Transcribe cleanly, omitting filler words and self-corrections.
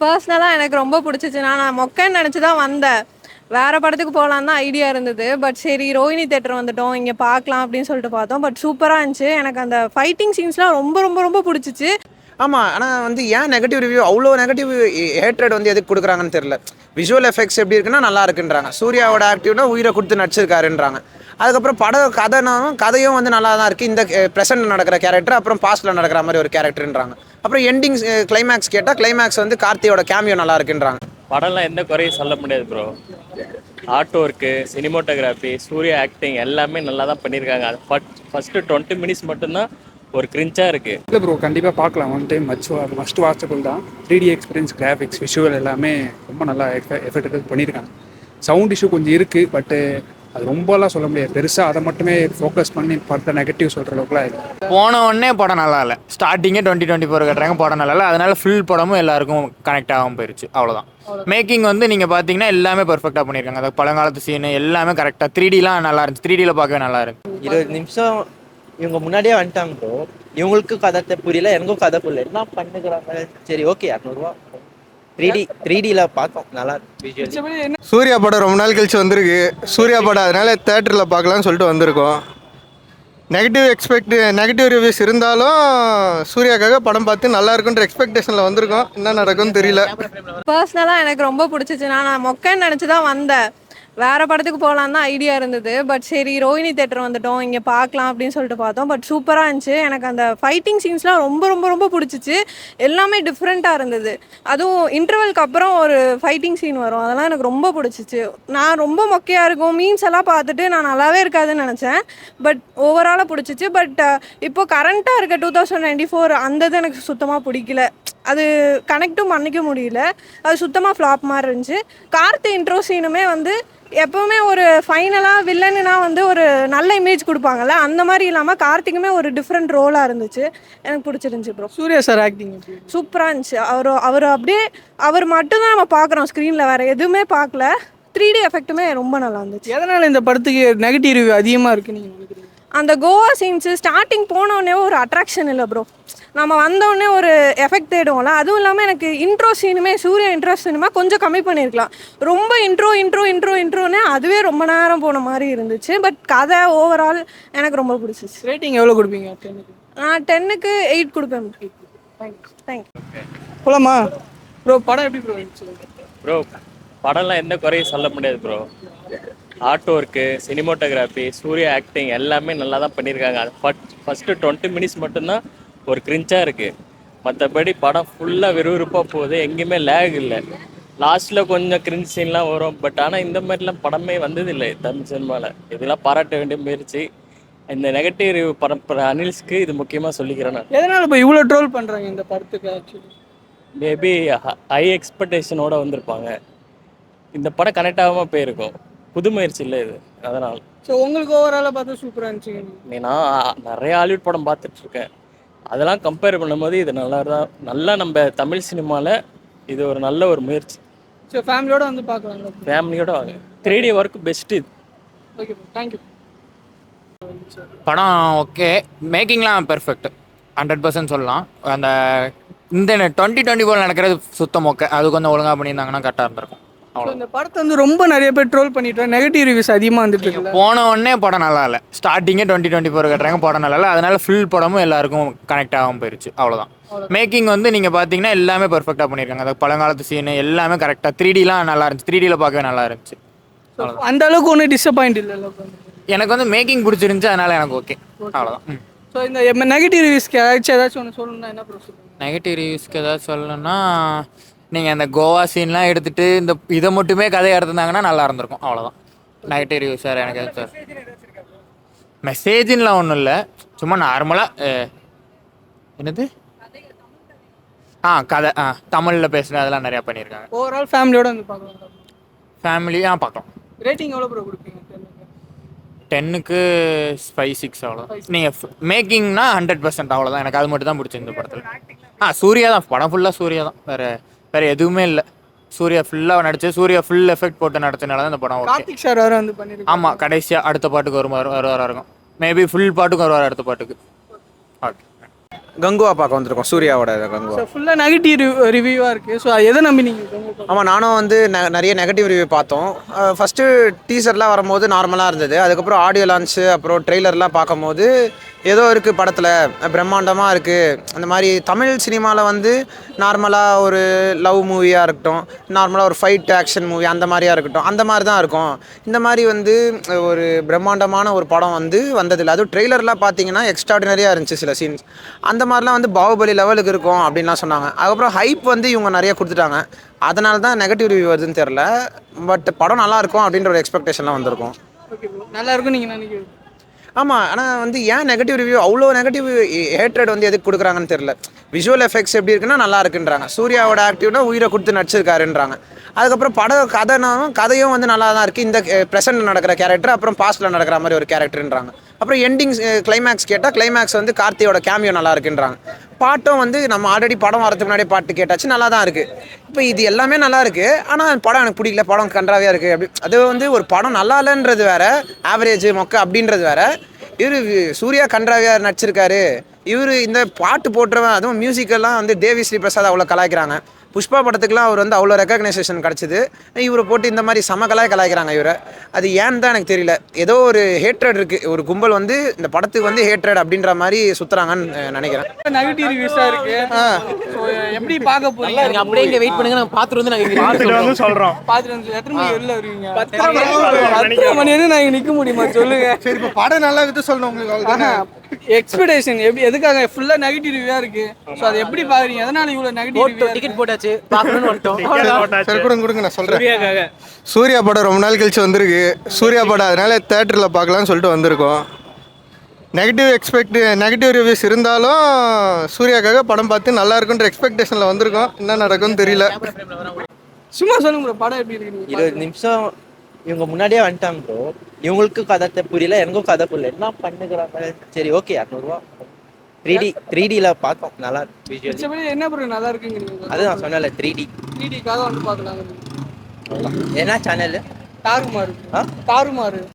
பர்சனலா எனக்கு ரொம்ப பிடிச்சிச்சு. நான் மொக்கன்னு நெனச்சு தான் வந்தேன். வேற படத்துக்கு போலான்னு தான் ஐடியா இருந்தது. பட் சரி ரோஹிணி தியேட்டர் வந்துட்டோம். இங்க பார்க்கலாம் அப்படின்னு சொல்லிட்டு பார்த்தோம். பட் சூப்பரா இருந்துச்சு. எனக்கு அந்த ஃபைட்டிங் சீன்ஸ்லாம் ரொம்ப ரொம்ப ரொம்ப பிடிச்சிச்சு. ஆமாம். ஆனால் வந்து ஏன் நெகட்டிவ் ரிவ்யூ அவ்வளோ நெகட்டிவ் ஹேட்ரட் வந்து எதுக்கு கொடுக்குறாங்கன்னு தெரில. விஷுவல் எஃபெக்ட்ஸ் எப்படி இருக்குன்னா நல்லா இருக்குன்றாங்க. சூர்யாவோட ஆக்டிவ்னா உயிரை கொடுத்து நடிச்சிருக்காருன்றாங்க. அதுக்கப்புறம் கதையும் வந்து நல்லா தான் இருக்குது. இந்த ப்ரெசென்ட் நடக்கிற கேரக்டர் அப்புறம் பாஸ்ட்டில் நடக்கிற மாதிரி ஒரு கேரக்டர்ன்றாங்க. அப்புறம் எண்டிங்ஸ் கிளைமேக்ஸ் கேட்டால் கிளைமேக்ஸ் வந்து கார்த்தியோட கேமியோ நல்லா இருக்குன்றாங்க. படம்லாம் எந்த குறையும் சொல்ல முடியாது bro. Art work, cinematography, Suriya acting எல்லாமே நல்லா தான் பண்ணியிருக்காங்க. அது ஃபஸ்ட்டு 20 மினிட்ஸ் மட்டும்தான் ஒரு கிரிஞ்சாக இருக்குது. இல்லை ப்ரோ, கண்டிப்பாக பார்க்கலாம். ஒன் டைம் மஸ்ட் வாட்சபிள் தான். 3D எக்ஸ்பீரியன்ஸ், கிராஃபிக்ஸ், விஷுவல் எல்லாமே ரொம்ப நல்லா எஃபெக்ட் பண்ணியிருக்காங்க. சவுண்ட் இஷ்யூ கொஞ்சம் இருக்குது, பட்டு அது ரொம்பலாம் சொல்ல முடியாது. பெருசாக அதை மட்டுமே ஃபோக்கஸ் பண்ணி படத்தை நெகட்டிவ் சொல்கிற அளவுக்குலாம் இல்லை. போன உடனே படம் நல்லா இல்லை. ஸ்டார்டிங்கே 2024 கட்டுறாங்க, படம் நல்லா இல்லை. அதனால ஃபுல் படமும் எல்லாருக்கும் கனெக்ட் ஆகாமல் போயிடுச்சு. அவ்வளோதான். மேக்கிங் வந்து நீங்கள் பார்த்தீங்கன்னா எல்லாமே பர்ஃபெக்டாக பண்ணியிருக்காங்க. அது பழங்காலத்து சீனு எல்லாமே கரெக்டாக. 3Dலாம் நல்லா இருந்துச்சு. 3Dயில் பார்க்கவே நல்லா இருக்கு. 20 நிமிஷம் இவங்க முன்னாடியே வந்துட்டாங்க ப்ரோ. இவங்களுக்கு கதை புரியல, எனக்கும் கதை புரியல. என்ன பண்ணுறாங்க? சரி, ஓகே, 200 3Dல பார்த்தோம், நல்லா இருக்கு. சூர்யா படம் ரொம்ப நாள் கழிச்சு வந்திருக்கு. சூர்யா படம் அதனால தேட்டரில் பார்க்கலான்னு சொல்லிட்டு வந்திருக்கோம். நெகட்டிவ் ரிவ்யூஸ் இருந்தாலும் சூர்யாக்காக படம் பார்த்து நல்லா இருக்குன்ற எக்ஸ்பெக்டேஷனில் வந்திருக்கோம். என்ன நடக்கும்னு தெரியல. பர்சனலா எனக்கு ரொம்ப பிடிச்சிச்சு. நான் மொக்கன்னு நெனச்சு தான் வந்தேன். வேற படத்துக்கு போலான்னு தான் ஐடியா இருந்தது. பட் சரி ரோஹிணி தியேட்டர் வந்துட்டோம். இங்க பார்க்கலாம் அப்படின்னு சொல்லிட்டு பார்த்தோம். பட் சூப்பரா இருந்துச்சு. எனக்கு அந்த ஃபைட்டிங் சீன்ஸ்லாம் ரொம்ப ரொம்ப ரொம்ப பிடிச்சிச்சு. எல்லாமே டிஃப்ரெண்ட்டாக இருந்தது. அதுவும் இன்டர்வலுக்கு அப்புறம் ஒரு ஃபைட்டிங் சீன் வரும். அதெல்லாம் எனக்கு ரொம்ப பிடிச்சிச்சு. நான் ரொம்ப மொக்கையாக இருக்கும் மீன்ஸ் எல்லாம் பார்த்துட்டு நான் நல்லாவே இருக்காதுன்னு நினச்சேன். பட் ஓவராலாக பிடிச்சிச்சு. பட் இப்போ கரண்ட்டாக இருக்க 2024 அந்த இது எனக்கு சுத்தமாக பிடிக்கல. அது கனெக்டும் பண்ணிக்க முடியல. அது சுத்தமாக ஃப்ளாப் மாதிரி இருந்துச்சு. கார்த்தி இன்ட்ரோ சீனுமே வந்து எப்போவுமே ஒரு ஃபைனலாக வில்லனுனா வந்து ஒரு நல்ல இமேஜ் கொடுப்பாங்கல்ல, அந்த மாதிரி இல்லாமல் கார்த்திக்குமே ஒரு டிஃப்ரெண்ட் ரோலாக இருந்துச்சு. எனக்கு பிடிச்சிருந்துச்சி ப்ரோ. சூர்யா சார் ஆக்டிங் சூப்பராக இருந்துச்சு. அவர் அப்படியே அவர் மட்டும்தான் நம்ம பார்க்குறோம் ஸ்க்ரீனில், வேறு எதுவுமே பார்க்கல. 3D எஃபெக்ட்டுமே ரொம்ப நல்லா இருந்துச்சு. எதனால் இந்த படத்துக்கு நெகட்டிவ் ரிவ்யூ அதிகமாக இருக்குது நீங்கள் நினைக்கிறீங்க? அந்த கோவா சீன்ஸு ஸ்டார்டிங் போனோடனே ஒரு அட்ராக்ஷன் இல்லை ப்ரோ. நம்ம வந்தோடனே ஒரு எஃபெக்ட் தேடுவோம்ல, அதுவும் இல்லாமல் எனக்கு இன்ட்ரோ சீனுமே சூர்யா இன்ட்ரோ சீனுமே கொஞ்சம் கம்மி பண்ணியிருக்கலாம். ரொம்ப இன்ட்ரோன்னு அதுவே ரொம்ப நேரம் போன மாதிரி இருந்துச்சு. பட் கதை ஓவரால் எனக்கு ரொம்ப பிடிச்சிச்சு. ரேட்டிங் எவ்வளோ கொடுப்பீங்க? 10க்கு நான் 10க்கு 8 கொடுப்பேன். தேங்க்யூ. போலாமா ப்ரோ? படம் எப்படி ப்ரோ இருந்துச்சு ப்ரோ? படம்லாம் எந்த குறையும் சொல்ல முடியாது bro. Art work, cinematography, Suriya acting எல்லாமே நல்லா தான் பண்ணியிருக்காங்க. அது ஃபஸ்ட்டு 20 மினிட்ஸ் மட்டும்தான் ஒரு கிரிஞ்சாக இருக்குது. மற்றபடி படம் ஃபுல்லாக விறுவிறுப்பாக போகுது. எங்கேயுமே லேக் இல்லை. லாஸ்ட்டில் கொஞ்சம் கிரிஞ்ச் சீன்லாம் வரும். பட் ஆனால் இந்த மாதிரிலாம் படமே வந்ததில்லை தமிழ் சினிமாவில். இதெல்லாம் பாராட்ட வேண்டிய முயற்சி. இந்த நெகட்டிவ் ரிவ்யூ பரப்புற அனில்ஸ்க்கு இது முக்கியமாக சொல்லிக்கிறேன் நான். எதனால் இப்போ இவ்வளோ ட்ரோல் பண்ணுறாங்க இந்த படத்துக்கு? ஆக்சுவலி மேபி ஹை எக்ஸ்பெக்டேஷனோடு வந்திருப்பாங்க. இந்த படம் கனெக்ட் ஆகாமல் போயிருக்கும். புது முயற்சி இல்லை இது, அதனால். ஸோ உங்களுக்கு ஓவராலாக பார்த்தா சூப்பராக இருந்துச்சு. நான் நிறைய ஹாலிவுட் படம் பார்த்துட்ருக்கேன். அதெல்லாம் கம்பேர் பண்ணும்போது இது நல்லா நம்ம தமிழ் சினிமாவில் இது ஒரு நல்ல ஒரு முயற்சி. ஸோ ஃபேமிலியோட வந்து பார்க்கலாம். ஃபேமிலியோட வாங்க. 3D ஒர்க் பெஸ்ட்டு இது. Okay, thank you. படம் ஓகே, மேக்கிங்லாம் பெர்ஃபெக்ட், 100% சொல்லலாம். அந்த இந்த 2024 நடக்கிறது சுத்தம் ஓகே. அது கொஞ்சம் ஒழுங்காக பண்ணியிருந்தாங்கன்னா கரெக்டாக இருந்திருக்கும். இந்த படத்தை வந்து ரொம்ப நிறைய பேர் ட்ரோல் பண்ணிட்டு நெகட்டிவ் ரிவ்யூஸ் அதிகமாக வந்துட்டு இருக்கு. போன உடனே படம் நல்லா இல்லை. ஸ்டார்டிங்கே 2024 கட்டுறாங்க, படம் நல்லா இல்லை. அதனால ஃபுல் படமும் எல்லாருக்கும் கனெக்ட் ஆகாமல் போயிடுச்சு. அவ்வளோதான். மேக்கிங் வந்து நீங்கள் பார்த்தீங்கன்னா எல்லாமே பர்ஃபெக்டாக பண்ணியிருக்காங்க. அது பழங்காலத்து சீனு எல்லாமே கரெக்டாக. 3Dலாம் நல்லா இருந்துச்சு. 3Dயில் பார்க்கவே நல்லா இருந்துச்சு. அந்த அளவுக்கு ஒன்றும் டிசப்பாயிண்ட் இல்லை. எனக்கு வந்து மேக்கிங் பிடிச்சிருந்துச்சு, அதனால எனக்கு ஓகே. அவ்வளோதான். ஸோ இந்த நெகட்டிவ் ரிவ்யூஸ்க்கு ஏதாச்சும் ஒன்று சொல்லணும்னா என்ன ப்ரொசீஜர்? நெகட்டிவ் ரிவ்யூஸ்க்கு ஏதாவது சொல்லணும்னா நீங்கள் அந்த கோவா சீன்லாம் எடுத்துகிட்டு இதை மட்டுமே கதையை எடுத்துருந்தாங்கன்னா நல்லா இருந்திருக்கும். அவ்வளோதான். நெகட்டிவ் ரிவ்யூ சார் எனக்கு சார் மெசேஜின்லாம் ஒன்றும் இல்லை. சும்மா நார்மலாக என்னது கதை தமிழில் பேசுகிறது அதெல்லாம் நிறையா பண்ணியிருக்காங்க. ஓவரால் ஃபேமிலியோட வந்து பார்க்கலாம். ஃபேமிலியாக பார்க்கலாம். ரேட்டிங் எவ்வளோ ப்ரோ கொடுப்பீங்க? 10க்கு 5, 6 அவ்வளோதான். நீங்கள் மேக்கிங்னா 100% அவ்வளோதான். எனக்கு அது மட்டும் தான் பிடிச்சிருந்த படத்தில். சூர்யா தான். படம் ஃபுல்லாக சூர்யா தான். வேறு எதுவுமே இல்லை. சூர்யா ஃபுல்லாக நடிச்சு, சூர்யா ஃபுல் எஃபெக்ட் போட்டு நடிச்சனால தான் இந்த படம் ஓகே. கார்த்திக் சார் வேறு வந்து பண்ணியிருக்காங்க. ஆமாம், கடைசியாக அடுத்த பாட்டுக்கு வருவாராக இருக்கும். மேபி ஃபுல் பாட்டுக்கு வருவார் அடுத்த பாட்டுக்கு. ஓகே. கங்குவா பார்க்க வந்திருக்கோம், சூர்யாவோட கங்குவா. ஸோ ஃபுல்லாக நெகட்டிவ் ரிவ்யூவாக இருக்குது. ஸோ எதை நம்பி நீங்கள் ஆமாம், நானும் வந்து நிறைய நெகட்டிவ் ரிவ்யூ பார்த்தோம். ஃபஸ்ட்டு டீசர்லாம் வரும்போது நார்மலாக இருந்தது. அதுக்கப்புறம் ஆடியோ லான்ச்சு அப்புறம் ட்ரெய்லர்லாம் பார்க்கும்போது ஏதோ இருக்குது படத்தில், பிரம்மாண்டமாக இருக்குது. அந்த மாதிரி தமிழ் சினிமாவில் வந்து நார்மலாக ஒரு லவ் மூவியாக இருக்கட்டும், நார்மலாக ஒரு ஃபைட் ஆக்ஷன் மூவி அந்த மாதிரியாக இருக்கட்டும், அந்த மாதிரி தான் இருக்கும். இந்த மாதிரி வந்து ஒரு பிரம்மாண்டமான ஒரு படம் வந்து வந்ததில்லை. அதுவும் ட்ரெய்லர்லாம் பார்த்தீங்கன்னா எக்ஸ்ட்ராடினரியாக இருந்துச்சு சில சீன்ஸ். அந்த மாதிரிலாம் வந்து பாகுபலி லெவலுக்கு இருக்கும் அப்படின்லாம் சொன்னாங்க. அதுக்கப்புறம் ஹைப் வந்து இவங்க நிறைய கொடுத்துட்டாங்க. அதனால தான் நெகட்டிவ் ரிவ்யூ வருதுன்னு தெரில. பட் படம் நல்லா இருக்கும் அப்படின்ற ஒரு எக்ஸ்பெக்டேஷன்லாம் வந்திருக்கும். ஓகே நல்லா இருக்கும் நீங்கள் நினைக்கிறீங்க? ஆமாம், ஆனால் வந்து ஏன் நெகட்டிவ் ரிவ்யூ அவ்வளோ நெகட்டிவ் ஹேட்ரட் வந்து எதுக்கு கொடுக்குறாங்கன்னு தெரில. விஷுவல் எஃபெக்ட்ஸ் எப்படி இருக்குன்னா நல்லா இருக்குன்றாங்க. சூர்யாவோட ஆக்டிவ்னா உயிரை கொடுத்து நடிச்சிருக்காருன்றாங்க. அதுக்கப்புறம் கதையும் வந்து நல்லா தான் இருக்குது. இந்த ப்ரெசென்ட் நடக்கிற கேரக்டர் அப்புறம் பாஸ்ட்டில் நடக்கிற மாதிரி ஒரு கேரக்டர்ன்றாங்க. அப்புறம் எண்டிங் கிளைமேக்ஸ் கேட்டால் கிளைமேக்ஸ் வந்து கார்த்தியோட கேமியோ நல்லா இருக்குன்றாங்க. பாட்டும் வந்து நம்ம ஆல்ரெடி படம் வரதுக்கு முன்னாடி பாட்டு கேட்டாச்சு, நல்லா தான் இருக்குது. இப்போ இது எல்லாமே நல்லா இருக்குது, ஆனால் படம் எனக்கு பிடிக்கல, படம் கன்றாவியாக இருக்குது அப்படி. அது வந்து ஒரு படம் நல்லா இல்லைன்றது வேறு, ஆவரேஜ் மொக்க அப்படின்றது வேறு. இவர் சூர்யா கன்றாவியாக நடிச்சிருக்காரு, இவர் இந்த பாட்டு போட்டுருவேன். அதுவும் மியூசிக்கெல்லாம் வந்து தேவி ஸ்ரீ பிரசாத் அவ்வளோ கலாய்க்கிறாங்க. புஷ்பா படத்துக்குலாம் அவர் வந்து அவ்வளோ ரெக்கக்னைசேஷன் கிடச்சிது. இவரை போட்டு இந்த மாதிரி கலாய்க்கிறாங்க இவரை. அது ஏன்னு தான் எனக்கு தெரியல. ஏதோ ஒரு ஹேட்ரட் இருக்குது, ஒரு கும்பல் வந்து இந்த படத்துக்கு வந்து ஹேட்ரட் அப்படின்ற மாதிரி சுற்றுறாங்கன்னு நினைக்கிறேன். நெகட்டிவ் ரிவ்யூஸாக இருக்குது. ஸோ எப்படி பார்க்க போறீங்க? நீங்க அப்படியே இங்க வெயிட் பண்ணுங்க, நாங்க பாத்துட்டு வந்து நாங்க சொல்றோம். பார்த்துட்டு வந்து எத்தனை மணி வெளில வருவீங்க? 10 மணி வரையும் நான் இங்கே நிற்க முடியுமா சொல்லுங்க. சரி, இப்போ படம் நல்லா இருக்குது சொல்லணும் உங்களுக்கு, அவ்வளோதானே. எக்ஸ்பெக்டேஷன் எப்படி எதுக்காக ஃபுல்லாக நெகட்டிவ் ரிவ்யூவாக இருக்குது? ஸோ அதை எப்படி பார்க்குறீங்க? எதனால இவ்வளோ நெகட்டிவ் ரிவ்யூ? டிக்கெட் போட்டாச்சு, பாக்கணும்னு வந்துட்டோம். சரி, கொடுங்க நான் சொல்கிறேன். சூர்யாக்காக சூர்யா படம் ரொம்ப நாள் கழிச்சு வந்திருக்கு. சூர்யா படம் அதனால தேட்டரில் பார்க்கலான்னு சொல்லிட்டு வந்திருக்கோம். நெகட்டிவ் ரிவ்யூஸ் இருந்தாலும் சூர்யாக்காக படம் பார்த்து நல்லா இருக்குன்ற எக்ஸ்பெக்டேஷனில் வந்திருக்கோம். என்ன நடக்கும்னு தெரியல. சும்மா சொல்லுங்க ப்ரோ, படம் எப்படி இருக்கு? 20 நிமிஷம் இவங்க முன்னாடியே வந்துட்டாங்க ப்ரோ. இவங்களுக்கும் கதை புரியல, எனக்கும் கதை புரியல, என்ன பண்ணுகிறாங்க. சரி ஓகே, 200 3Dல பார்த்தோம், நல்லா இருக்கு விஷுவலி. மிச்சபடி என்ன ப்ரோ நல்லா இருக்குங்கிறீங்க? அது நான் சொன்னல 3Dக்காக வந்து பார்க்கலாம். என்ன சேனல் தாறுமாறு. தாறுமாறு